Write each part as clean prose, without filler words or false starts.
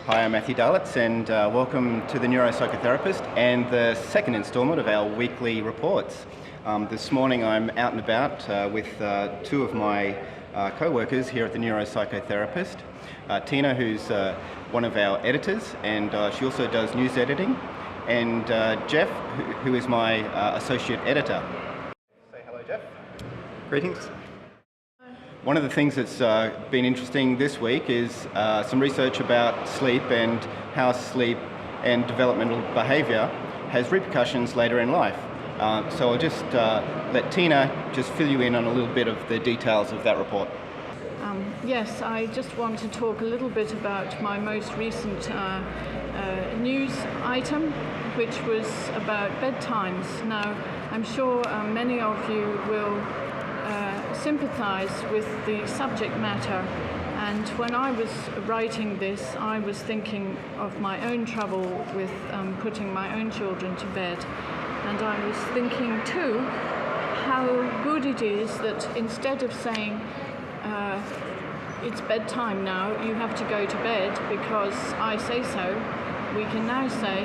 Hi, I'm Matthew Darlitz, and welcome to the Neuropsychotherapist and the second instalment of our weekly reports. This morning I'm out and about with two of my co-workers here at the Neuropsychotherapist. Tina, who's one of our editors, and she also does news editing, and Jeff, who is my associate editor. Say hello, Jeff. Greetings. One of the things that's been interesting this week is some research about sleep and how sleep and developmental behaviour has repercussions later in life. So I'll just let Tina just fill you in on a little bit of the details of that report. Yes, I just want to talk a little bit about my most recent news item, which was about bedtimes. Now, I'm sure many of you will sympathise with the subject matter, and when I was writing this I was thinking of my own trouble with putting my own children to bed, and I was thinking too how good it is that instead of saying it's bedtime now, you have to go to bed because I say so, we can now say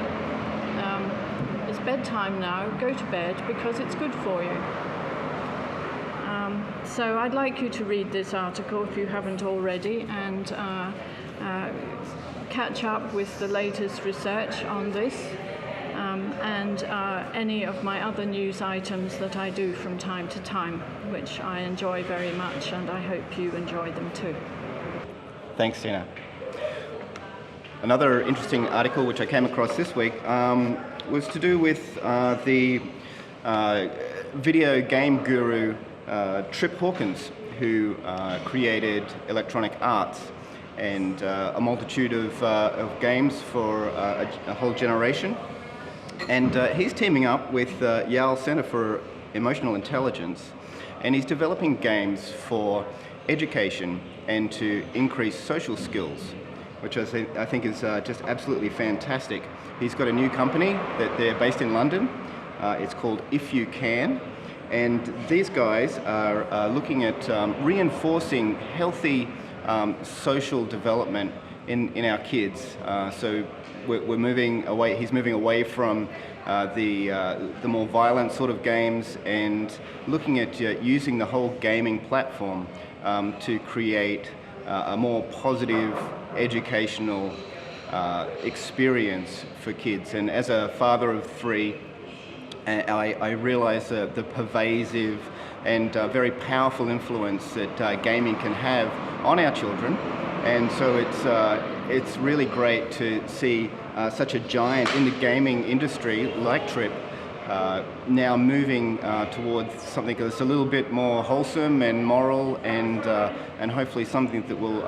it's bedtime now, go to bed because it's good for you. So I'd like you to read this article if you haven't already, and catch up with the latest research on this and any of my other news items that I do from time to time, which I enjoy very much, and I hope you enjoy them too. Thanks, Tina. Another interesting article which I came across this week was to do with the video game guru Trip Hawkins, who created Electronic Arts and a multitude of games for a whole generation. And he's teaming up with Yale Center for Emotional Intelligence, and he's developing games for education and to increase social skills, which I think is just absolutely fantastic. He's got a new company that they're based in London. It's called If You Can. And these guys are looking at reinforcing healthy social development in our kids. So we're moving away. He's moving away from the more violent sort of games and looking at using the whole gaming platform to create a more positive educational experience for kids. And as a father of three, I realise the pervasive and very powerful influence that gaming can have on our children, and so it's really great to see such a giant in the gaming industry like Trip now moving towards something that's a little bit more wholesome and moral, and hopefully something that will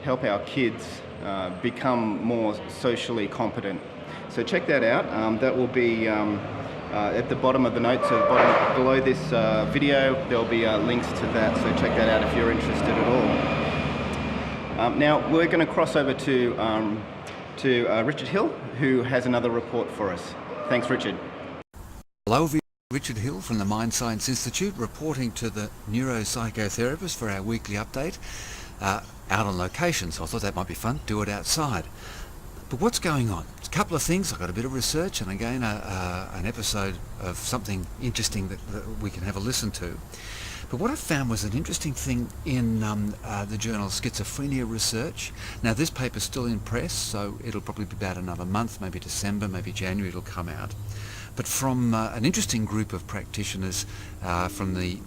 help our kids become more socially competent. So check that out. That will be at the bottom of the notes, below this video, there'll be links to that, so check that out if you're interested at all. Now we're going to cross over to Richard Hill, who has another report for us. Thanks, Richard. Hello, Richard Hill from the Mind Science Institute, reporting to the Neuropsychotherapist for our weekly update, out on location, so I thought that might be fun, do it outside. But what's going on? It's a couple of things. I've got a bit of research and again an episode of something interesting that we can have a listen to. But what I found was an interesting thing in the journal Schizophrenia Research. Now this paper's still in press, so it'll probably be about another month, maybe December, maybe January it'll come out. But from an interesting group of practitioners from the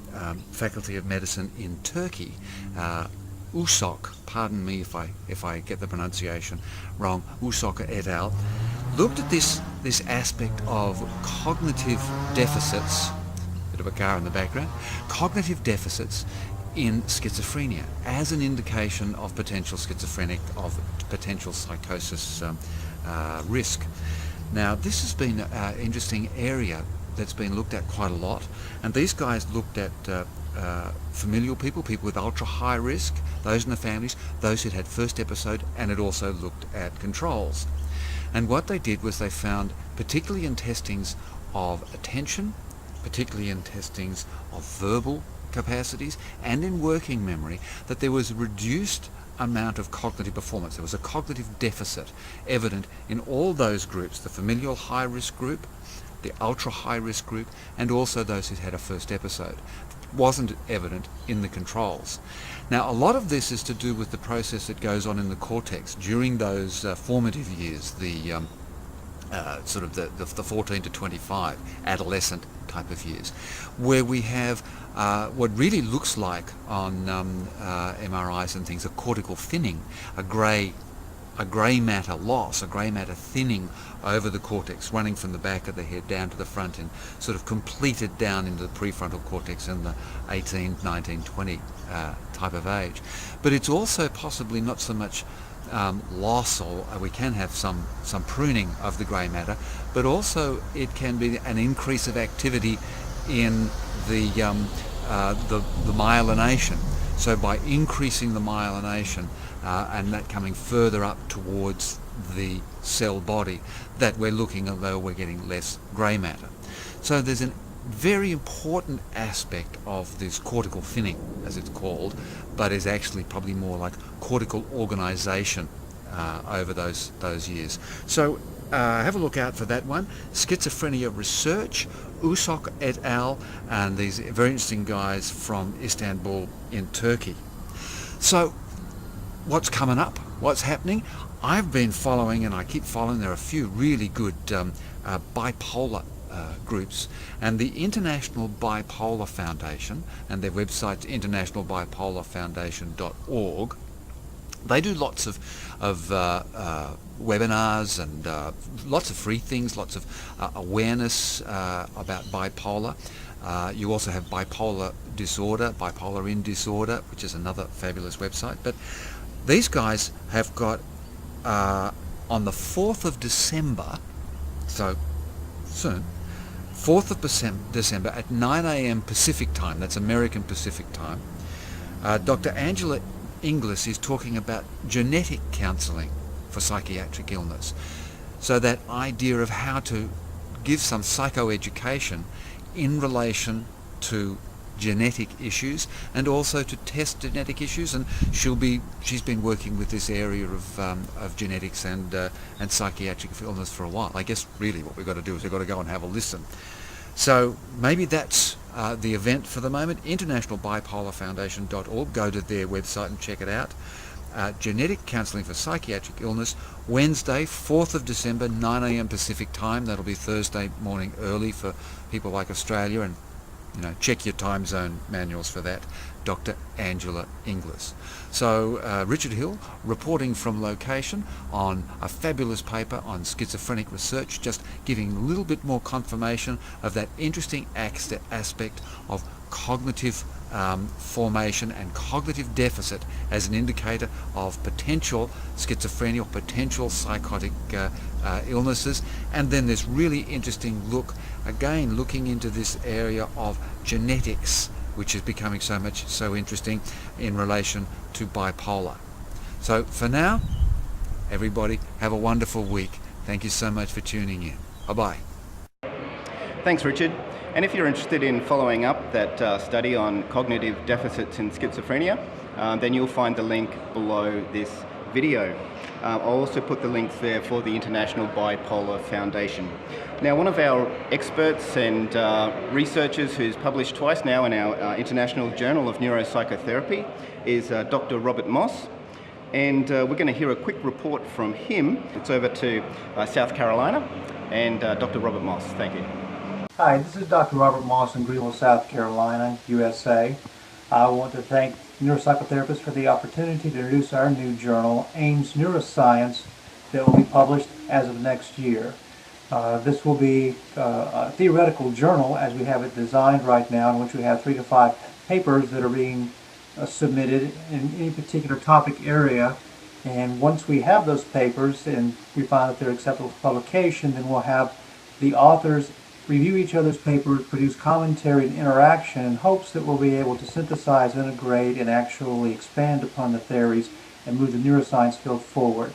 Faculty of Medicine in Turkey, Usok, pardon me if I get the pronunciation wrong, Usok et al., looked at this aspect of cognitive deficits, bit of a car in the background, cognitive deficits in schizophrenia as an indication of potential schizophrenic, of potential psychosis risk. Now this has been an interesting area that's been looked at quite a lot, and these guys looked at familial people with ultra high risk, those in the families, those who'd had first episode, and it also looked at controls. And what they did was they found, particularly in testings of attention, particularly in testings of verbal capacities and in working memory, that there was reduced amount of cognitive performance. There was a cognitive deficit evident in all those groups, the familial high-risk group, the ultra-high-risk group, and also those who had a first episode. It wasn't evident in the controls. Now, a lot of this is to do with the process that goes on in the cortex during those formative years, the sort of the 14 to 25 adolescent type of years, where we have what really looks like on MRIs and things, a cortical thinning, a grey matter loss, a grey matter thinning over the cortex, running from the back of the head down to the front and sort of completed down into the prefrontal cortex in the 18, 19, 20 type of age. But it's also possibly not so much loss, or we can have some pruning of the grey matter, but also it can be an increase of activity in the myelination. So by increasing the myelination and that coming further up towards the cell body, that we're looking as though we're getting less grey matter. So there's a very important aspect of this cortical thinning, as it's called, but is actually probably more like cortical organisation over those years. So have a look out for that one. Schizophrenia Research, Usok et al., and these very interesting guys from Istanbul in Turkey. So what's coming up? What's happening? I've been following, and I keep following, there are a few really good bipolar groups, and the International Bipolar Foundation, and their website's internationalbipolarfoundation.org. They do lots of webinars and lots of free things, lots of awareness about bipolar. You also have bipolar disorder, bipolar in disorder, which is another fabulous website. But these guys have got on the 4th of December, so soon, 4th of December at 9 a.m. Pacific time, that's American Pacific time, Dr. Angela Inglis is talking about genetic counselling for psychiatric illness. So that idea of how to give some psychoeducation in relation to genetic issues and also to test genetic issues, and she's been working with this area of genetics and psychiatric illness for a while. I guess really what we've got to do is we've got to go and have a listen. So maybe that's the event for the moment. Internationalbipolarfoundation.org. Go to their website and check it out. Genetic Counselling for Psychiatric Illness, Wednesday, 4th of December, 9 a.m. Pacific time. That'll be Thursday morning early for people like Australia, and check your time zone manuals for that. Dr. Angela Inglis. So Richard Hill reporting from location on a fabulous paper on schizophrenic research, just giving a little bit more confirmation of that interesting aspect of cognitive formation and cognitive deficit as an indicator of potential schizophrenia or potential psychotic illnesses. And then this really interesting look, again, looking into this area of genetics, which is becoming so interesting in relation to bipolar. So for now, everybody have a wonderful week. Thank you so much for tuning in. Bye-bye. Thanks, Richard. And if you're interested in following up that study on cognitive deficits in schizophrenia, then you'll find the link below this video. I'll also put the links there for the International Bipolar Foundation. Now, one of our experts and researchers who's published twice now in our International Journal of Neuropsychotherapy is Dr. Robert Moss. And we're going to hear a quick report from him. It's over to South Carolina, and Dr. Robert Moss. Thank you. Hi, this is Dr. Robert Moss in Greenville, South Carolina, USA. I want to thank Neuropsychotherapist for the opportunity to introduce our new journal, AIMS Neuroscience, that will be published as of next year. This will be a theoretical journal as we have it designed right now, in which we have 3 to 5 papers that are being submitted in any particular topic area. And once we have those papers and we find that they're acceptable for publication, then we'll have the authors review each other's papers, produce commentary and interaction in hopes that we'll be able to synthesize, integrate, and actually expand upon the theories and move the neuroscience field forward.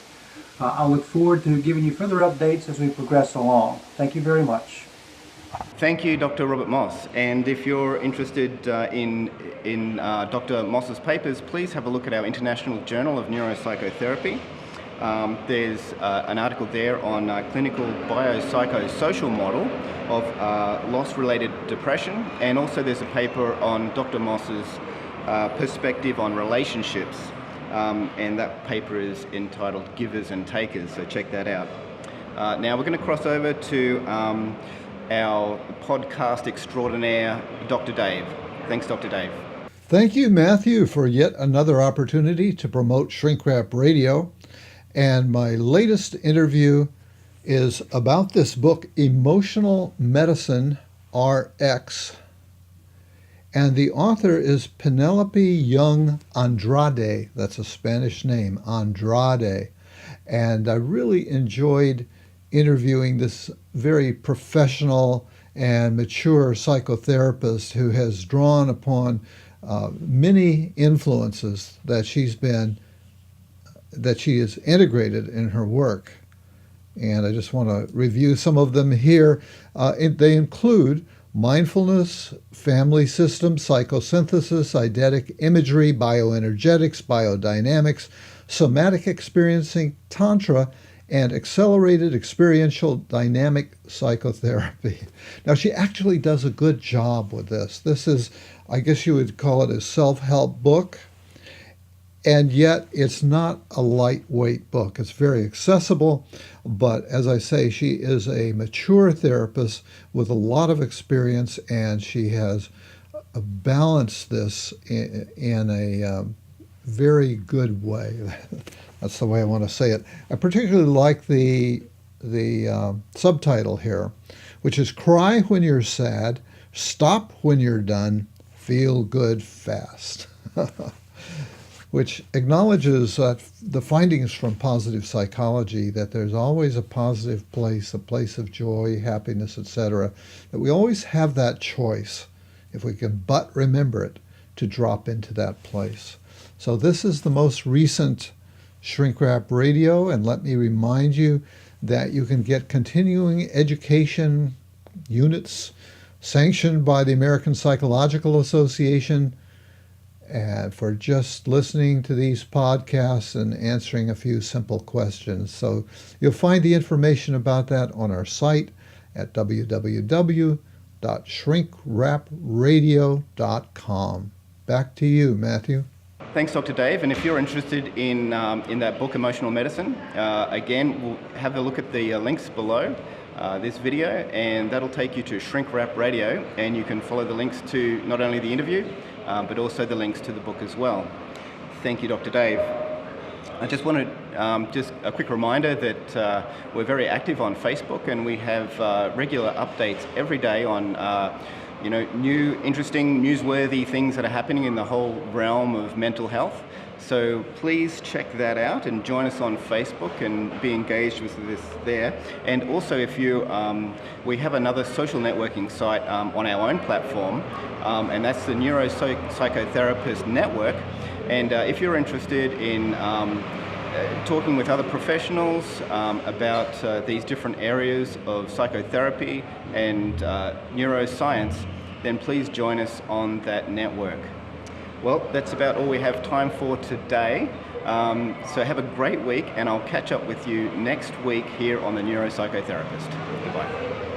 I look forward to giving you further updates as we progress along. Thank you very much. Thank you, Dr. Robert Moss. And if you're interested in Dr. Moss's papers, please have a look at our International Journal of Neuropsychotherapy. There's an article there on clinical biopsychosocial model of loss-related depression, and also there's a paper on Dr. Moss's perspective on relationships, and that paper is entitled Givers and Takers, so check that out. Now we're going to cross over to our podcast extraordinaire, Dr. Dave. Thanks, Dr. Dave. Thank you, Matthew, for yet another opportunity to promote Shrink Wrap Radio. And my latest interview is about this book, Emotional Medicine RX. And the author is Penelope Young Andrade. That's a Spanish name, Andrade. And I really enjoyed interviewing this very professional and mature psychotherapist who has drawn upon many influences that she has integrated in her work. And I just want to review some of them here. They include mindfulness, family systems, psychosynthesis, eidetic imagery, bioenergetics, biodynamics, somatic experiencing, tantra, and accelerated experiential dynamic psychotherapy. Now, she actually does a good job with this. This is, I guess you would call it a self-help book, and yet it's not a lightweight book. It's very accessible, but as I say, she is a mature therapist with a lot of experience, and she has balanced this in a very good way. That's the way I want to say it. I particularly like the subtitle here, which is Cry When You're Sad, Stop When You're Done, Feel Good Fast, which acknowledges the findings from positive psychology that there's always a positive place, a place of joy, happiness, etc., that we always have that choice, if we can but remember it, to drop into that place. So this is the most recent Shrink Wrap Radio, and let me remind you that you can get continuing education units sanctioned by the American Psychological Association and for just listening to these podcasts and answering a few simple questions. So you'll find the information about that on our site at www.shrinkwrapradio.com. Back to you, Matthew. Thanks, Dr. Dave. And if you're interested in that book, Emotional Medicine, again, we'll have a look at the links below this video, and that'll take you to Shrink Wrap Radio, and you can follow the links to not only the interview, but also the links to the book as well. Thank you, Dr. Dave. I just wanted just a quick reminder that we're very active on Facebook, and we have regular updates every day on new, interesting, newsworthy things that are happening in the whole realm of mental health. So please check that out and join us on Facebook and be engaged with this there. And also, if you, we have another social networking site on our own platform, and that's the Neuropsychotherapist Network. And if you're interested in talking with other professionals about these different areas of psychotherapy and neuroscience, then please join us on that network. Well, that's about all we have time for today. So have a great week, and I'll catch up with you next week here on the Neuropsychotherapist. Goodbye.